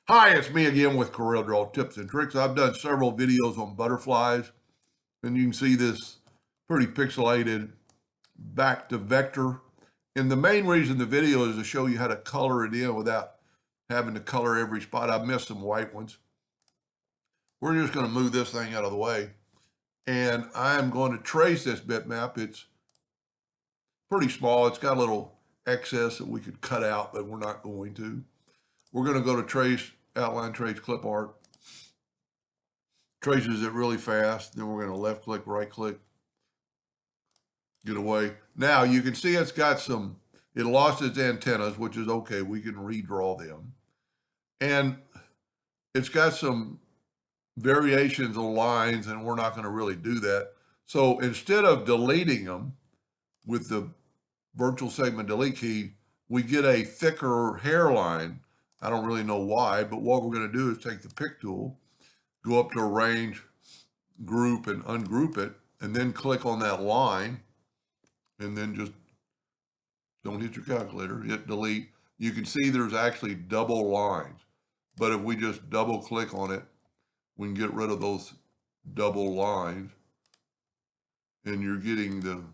Hi, it's me again with Corel Draw Tips and Tricks. I've done several videos on butterflies, and you can see this pretty pixelated back to vector. And the main reason the video is to show you how to color it in without having to color every spot. I've missed some white ones. We're just going to move this thing out of the way. And I'm going to trace this bitmap. It's pretty small. It's got a little excess that we could cut out, but we're not going to. We're going to go to Trace, Outline Trace, Clip Art. Traces it really fast. Then we're going to left click, right click, get away. Now you can see it's got some, it lost its antennas, which is okay. We can redraw them. And it's got some variations on lines, and we're not going to really do that. So instead of deleting them with the virtual segment delete key, we get a thicker hairline. I don't really know why, but what we're going to do is take the pick tool, go up to arrange, group, and ungroup it, and then click on that line, and then just don't hit your calculator, hit delete. You can see there's actually double lines, but if we just double click on it, we can get rid of those double lines, and you're getting the,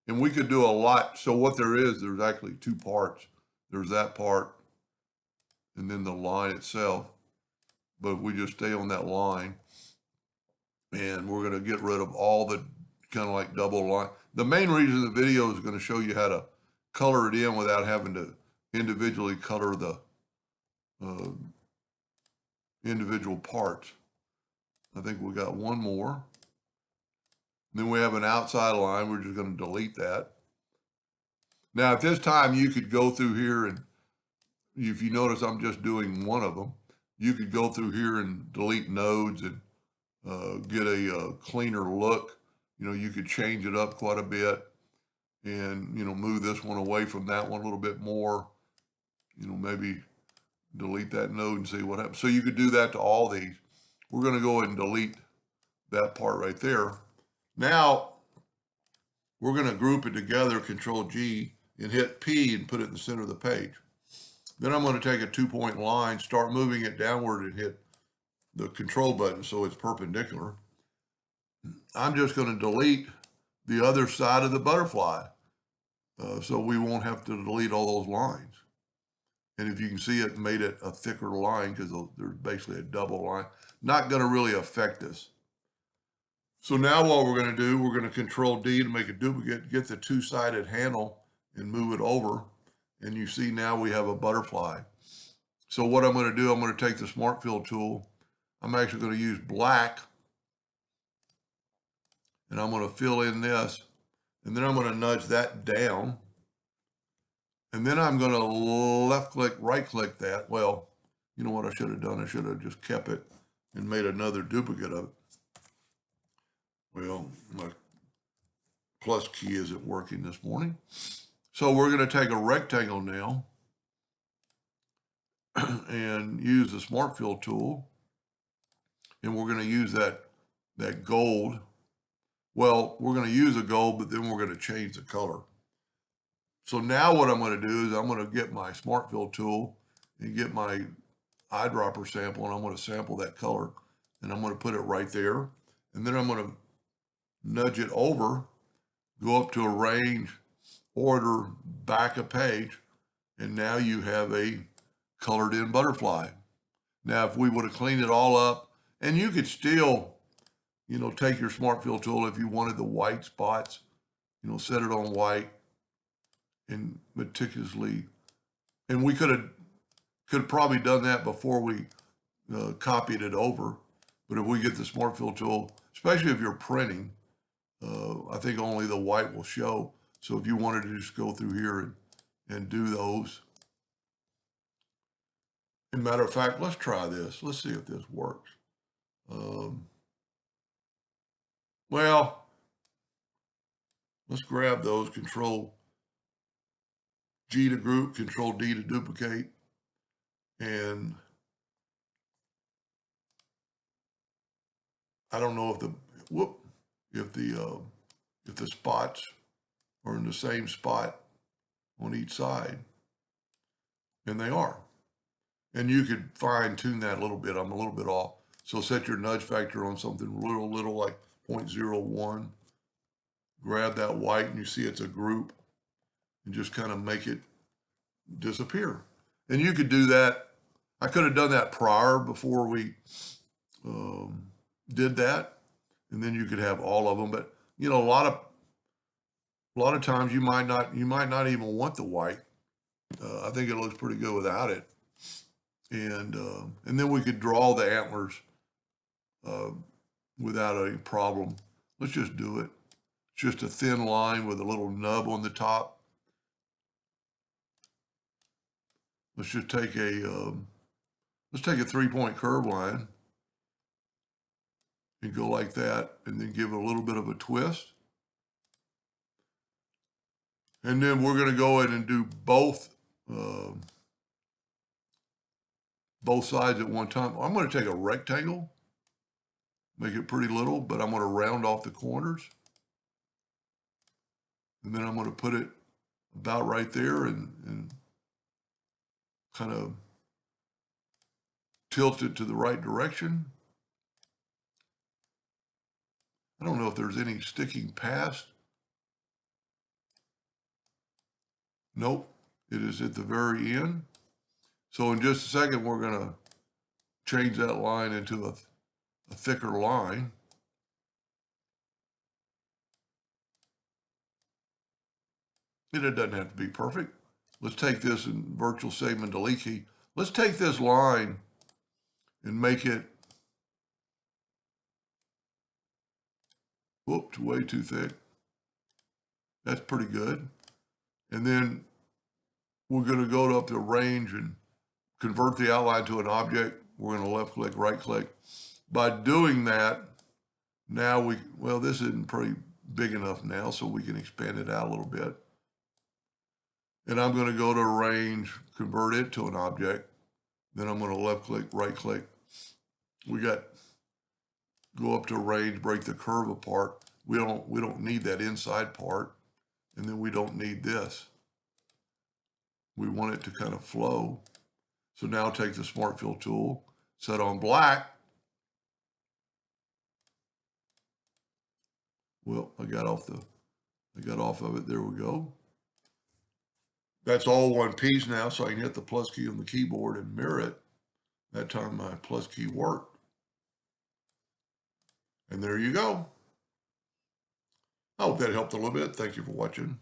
and we could do a lot. So what there is, there's actually two parts. There's that part, and then the line itself, but if we just stay on that line, and we're going to get rid of all the kind of like double line. The main reason the video is going to show you how to color it in without having to individually color the individual parts. I think we got one more. Then we have an outside line. We're just going to delete that. Now at this time, you could go through here, and if you notice, I'm just doing one of them. You could go through here and delete nodes and get a cleaner look. You know, you could change it up quite a bit and, you know, move this one away from that one a little bit more. You know, maybe delete that node and see what happens. So you could do that to all these. We're going to go ahead and delete that part right there. Now, we're going to group it together, Control G, and hit P and put it in the center of the page. Then I'm going to take a 2-point line, start moving it downward, and hit the control button so it's perpendicular. I'm just going to delete the other side of the butterfly so we won't have to delete all those lines. And if you can see, it made it a thicker line because there's basically a double line. Not going to really affect us. So now what we're going to do, we're going to Control D to make a duplicate, get the two-sided handle and move it over. And you see now we have a butterfly. So what I'm going to do, I'm going to take the Smart Fill tool. I'm actually going to use black, and I'm going to fill in this, and then I'm going to nudge that down, and then I'm going to left click, right click that. Well, you know what I should have done? I should have just kept it and made another duplicate of it. Well, my plus key isn't working this morning. So we're going to take a rectangle now and use the Smart Fill tool, and we're going to use that gold. Well, we're going to use a gold, but then we're going to change the color. So now what I'm going to do is I'm going to get my Smart Fill tool and get my eyedropper sample, and I'm going to sample that color, and I'm going to put it right there. And then I'm going to nudge it over, go up to Arrange, Order, back a page, and now you have a colored in butterfly. Now, if we would have cleaned it all up, and you could still, you know, take your Smart Fill tool if you wanted the white spots, you know, set it on white and meticulously, and we could have probably done that before we copied it over. But if we get the Smart Fill tool, especially if you're printing, I think only the white will show. So if you wanted to just go through here and do those. As a matter of fact, let's try this. Let's see if this works. Well, let's grab those, Control G to group, Control D to duplicate, and I don't know if the spots are in the same spot on each side, and they are. And you could fine tune that a little bit. I'm a little bit off. So set your nudge factor on something little like 0.01. Grab that white and you see it's a group and just kind of make it disappear. And you could do that. I could have done that prior before we did that. And then you could have all of them. But you know, a lot of times you might not even want the white. I think it looks pretty good without it. And then we could draw the antlers without any problem. Let's just do it. It's just a thin line with a little nub on the top. Let's just take a 3-point curve line and go like that, and then give it a little bit of a twist. And then we're going to go ahead and do both sides at one time. I'm going to take a rectangle, make it pretty little, but I'm going to round off the corners. And then I'm going to put it about right there and kind of tilt it to the right direction. I don't know if there's any sticking past. Nope, it is at the very end. So in just a second, we're going to change that line into a thicker line. And it doesn't have to be perfect. Let's take this in virtual segment delete key. Let's take this line and make it, whoops, way too thick. That's pretty good. And then we're going to go up to range and convert the outline to an object. We're going to left click, right click. By doing that, now this isn't pretty big enough now, so we can expand it out a little bit. And I'm going to go to range, convert it to an object. Then I'm going to left click, right click. Go up to range, break the curve apart. We don't need that inside part. And then we don't need this. We want it to kind of flow. So now take the Smart Fill tool, set on black. Well, I got off of it. There we go. That's all one piece now, so I can hit the plus key on the keyboard and mirror it. That time my plus key worked. And there you go. I hope that helped a little bit. Thank you for watching.